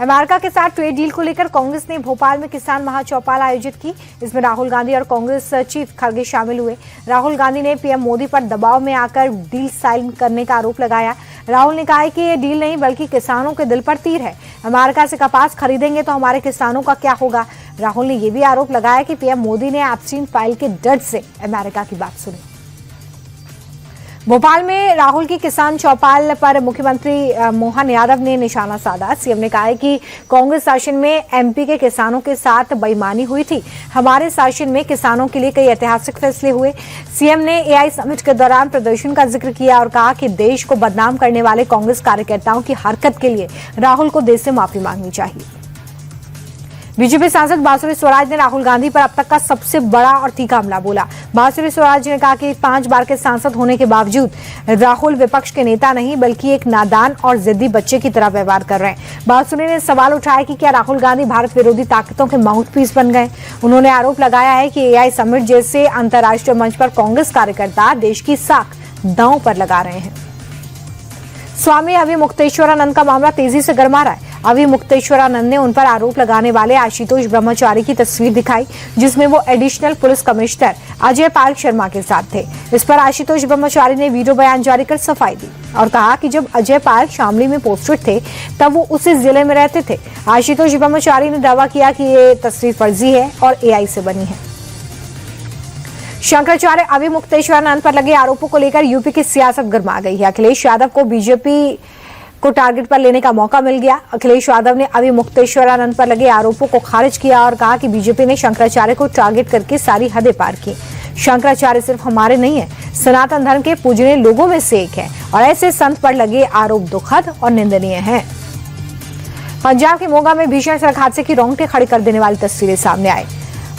America के साथ trade deal को लेकर कांग्रेस ने भोपाल में किसान महाचौपाल आयोजित की। इसमें राहुल गांधी और कांग्रेस चीफ खड़गे शामिल हुए। राहुल गांधी ने पीएम मोदी पर दबाव में आकर डील साइन करने का आरोप लगाया। राहुल ने कहा है कि ये डील नहीं बल्कि किसानों के दिल पर तीर है। अमेरिका से कपास खरीदेंगे तो हमारे किसानों का क्या होगा। राहुल ने यह भी आरोप लगाया कि पीएम मोदी ने एप्स्टीन फाइल के डर से अमेरिका की बात सुनी। भोपाल में राहुल की किसान चौपाल पर मुख्यमंत्री मोहन यादव ने निशाना साधा। सीएम ने कहा है कि कांग्रेस शासन में एमपी के किसानों के साथ बेईमानी हुई थी। हमारे शासन में किसानों के लिए कई ऐतिहासिक फैसले हुए। सीएम ने एआई समिट के दौरान प्रदर्शन का जिक्र किया और कहा कि देश को बदनाम करने वाले कांग्रेस कार्यकर्ताओं की हरकत के लिए राहुल को देश से माफी मांगनी चाहिए। बीजेपी सांसद बांसुरी स्वराज ने राहुल गांधी पर अब तक का सबसे बड़ा और तीखा हमला बोला। बांसुरी स्वराज ने कहा कि 5 बार के सांसद होने के बावजूद राहुल विपक्ष के नेता नहीं बल्कि एक नादान और जिद्दी बच्चे की तरह व्यवहार कर रहे हैं। बांसुरी ने सवाल उठाया कि क्या राहुल गांधी भारत विरोधी ताकतों के माउथपीस बन गए। उन्होंने आरोप लगाया है कि एआई समिट जैसे अंतर्राष्ट्रीय मंच पर कांग्रेस कार्यकर्ता देश की साख दांव पर लगा रहे हैं। स्वामी अविमुक्तेश्वरानंद का मामला तेजी से गर्मा रहा है। अविमुक्तेश्वरानंद ने उन पर आरोप लगाने वाले आशुतोष ब्रह्मचारी की तस्वीर दिखाई जिसमें वो additional police commissioner Ajay Pal Sharma के साथ थे। इस पर आशुतोष ब्रह्मचारी ने वीडियो बयान जारी कर सफाई दी और कहा कि जब अजय पाल शामली में पोस्टेड थे तब वो उसी जिले में रहते थे। आशुतोष ब्रह्मचारी ने दावा किया कि ये तस्वीर फर्जी है और एआई से बनी है। शंकराचार्य अविमुक्तेश्वरानंद पर लगे आरोपों को लेकर यूपी की सियासत गर्मा गई है। अखिलेश यादव को बीजेपी को टारगेट पर लेने का मौका मिल गया। अखिलेश यादव ने अविमुक्तेश्वरानंद पर लगे आरोपों को खारिज किया और कहा कि बीजेपी ने शंकराचार्य को टारगेट करके सारी हदें पार की। शंकराचार्य सिर्फ हमारे नहीं है, सनातन धर्म के पूजनीय लोगों में से एक है और ऐसे संत पर लगे आरोप दुखद और निंदनीय हैं। पंजाब के मोगा में भीषण सड़क हादसे की रोंगटे खड़ी कर देने वाली तस्वीरें सामने आई।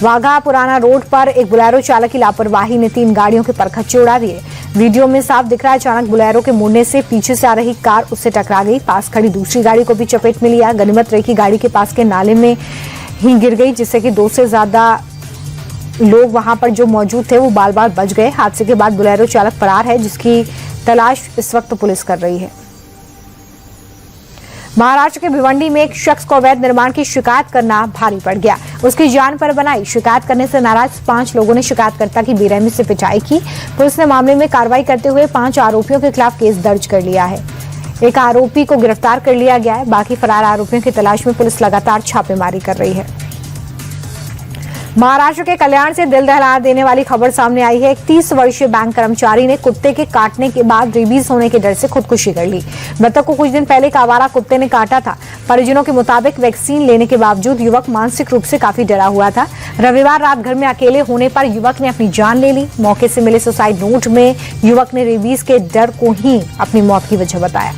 वाघा पुराना रोड पर एक बुलेरो चालक की लापरवाही ने 3 गाड़ियों के परखच्चे उड़ा दिए। वीडियो में साफ दिख रहा है अचानक बुलेरो के मुड़ने से पीछे से आ रही कार उससे टकरा गई। पास खड़ी दूसरी गाड़ी को भी चपेट में लिया। गनीमत रही की गाड़ी के पास के नाले में ही गिर गई जिससे कि 2 से ज्यादा लोग वहां पर जो मौजूद थे वो बाल बाल बच गए। हादसे के बाद बुलेरो चालक फरार है जिसकी तलाश इस वक्त पुलिस कर रही है। महाराष्ट्र के भिवंडी में एक शख्स को अवैध निर्माण की शिकायत करना भारी पड़ गया। उसकी जान पर बनाई। शिकायत करने से नाराज 5 लोगों ने शिकायतकर्ता की बेरहमी से पिटाई की। पुलिस ने मामले में कार्रवाई करते हुए 5 आरोपियों के खिलाफ केस दर्ज कर लिया है। एक आरोपी को गिरफ्तार कर लिया गया है। बाकी फरार आरोपियों की तलाश में पुलिस लगातार छापेमारी कर रही है। महाराष्ट्र के कल्याण से दिल दहला देने वाली खबर सामने आई है। एक 30 वर्षीय बैंक कर्मचारी ने कुत्ते के काटने के बाद रेबीज होने के डर से खुदकुशी कर ली। मृतक को कुछ दिन पहले एक आवारा कुत्ते ने काटा था। परिजनों के मुताबिक वैक्सीन लेने के बावजूद युवक मानसिक रूप से काफी डरा हुआ था। रविवार रात घर में अकेले होने पर युवक ने अपनी जान ले ली। मौके से मिले सुसाइड नोट में युवक ने रेबीज के डर को ही अपनी मौत की वजह बताया।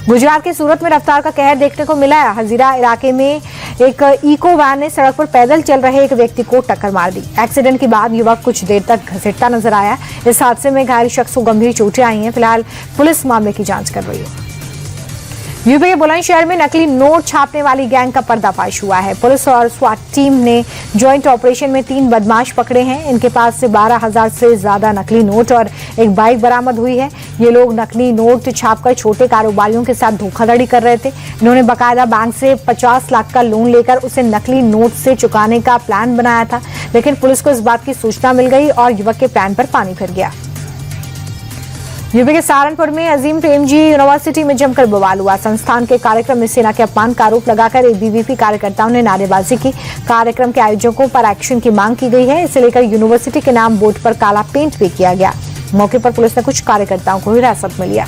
गुजरात के सूरत में रफ्तार का कहर देखने को मिला है। हजीरा इलाके में एक इको वैन ने सड़क पर पैदल चल रहे एक व्यक्ति को टक्कर मार दी। एक्सीडेंट के बाद युवक कुछ देर तक घसीटता नजर आया। इस हादसे में घायल शख्स को गंभीर चोटें आई हैं। फिलहाल पुलिस मामले की जांच कर रही है। यूपी के बुलंदशहर में नकली नोट छापने वाली गैंग का पर्दाफाश हुआ है। पुलिस और स्वाट टीम ने ज्वाइंट ऑपरेशन में 3 बदमाश पकड़े हैं। इनके पास से 12,000 से ज्यादा नकली नोट और एक बाइक बरामद हुई है। ये लोग नकली नोट छापकर छोटे कारोबारियों के साथ धोखाधड़ी कर रहे थे। इन्होंने बाकायदा बैंक से 50 लाख का लोन लेकर उसे नकली नोट से चुकाने का प्लान बनाया था, लेकिन पुलिस को इस बात की सूचना मिल गई और युवक के प्लान पर पानी फिर गया। यूपी के सहारनपुर में अजीम प्रेमजी यूनिवर्सिटी में जमकर बवाल हुआ। संस्थान के कार्यक्रम में सेना के अपमान का आरोप लगाकर एबीवीपी कार्यकर्ताओं ने नारेबाजी की। कार्यक्रम के आयोजकों पर एक्शन की मांग की गई है। इसे लेकर यूनिवर्सिटी के नाम बोर्ड पर काला पेंट भी किया गया। मौके पर पुलिस ने कुछ कार्यकर्ताओं को हिरासत में लिया।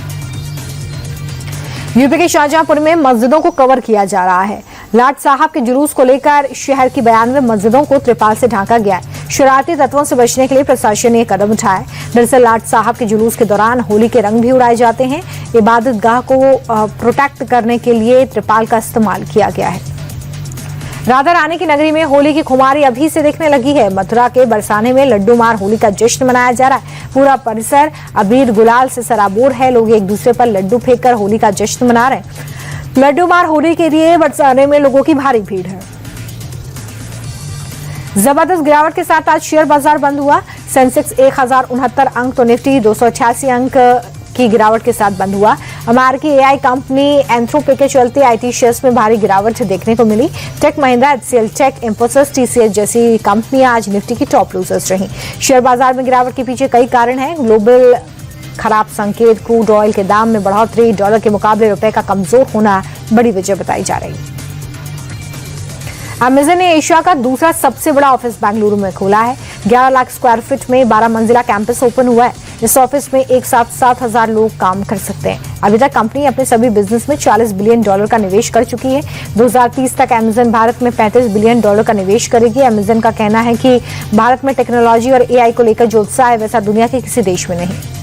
यूपी के शाहजहांपुर में मस्जिदों को कवर किया जा रहा है। लाट साहब के जुलूस को लेकर शहर की 92 मस्जिदों को त्रिपाल से ढांका गया है। शरारती तत्वों से बचने के लिए प्रशासन ने कदम उठाया है। दरअसल लाट साहब के जुलूस के दौरान होली के रंग भी उड़ाए जाते हैं। इबादत गाह को प्रोटेक्ट करने के लिए त्रिपाल का इस्तेमाल किया गया है। राधा रानी की नगरी में होली की खुमारी अभी से दिखने लगी है। मथुरा के बरसाने में लड्डू मार होली का जश्न मनाया जा रहा है। पूरा परिसर अबीर गुलाल से सराबोर है। लोग एक दूसरे पर लड्डू फेंककर होली का जश्न मना रहे हैं। लड्डू मार होली के लिए बरसाने में लोगों की भारी भीड़ है। जबरदस्त गिरावट के साथ आज शेयर बाजार बंद हुआ। सेंसेक्स 1069 अंक तो निफ्टी 288 अंक की गिरावट के साथ बंद हुआ। अमेरिकी एआई कंपनी एंथ्रोपिक के चलते आईटी शेयर्स में भारी गिरावट देखने को मिली। Tech Mahindra, HCL tech, Infosys, TCS जैसी कंपनियां आज निफ्टी की टॉप लूजर्स रहीं। शेयर बाजार में गिरावट के पीछे कई कारण हैं। ग्लोबल खराब संकेत, क्रूड ऑयल के दाम में बढ़ोतरी, डॉलर के मुकाबले रुपए का कमजोर होना बड़ी वजह बताई जा रही है। अमेजन ने एशिया का दूसरा सबसे बड़ा ऑफिस बेंगलुरु में खोला है। 11 लाख स्क्वायर फीट में 12 मंजिला कैंपस ओपन हुआ है। इस ऑफिस में एक साथ 7,000 लोग काम कर सकते हैं। अभी तक कंपनी अपने सभी बिजनेस में $40 बिलियन का निवेश कर चुकी है। 2030 तक अमेजन भारत में $35 बिलियन का निवेश करेगी। अमेजन का कहना है कि भारत में टेक्नोलॉजी और एआई को लेकर जो उत्साह है वैसा दुनिया के किसी देश में नहीं।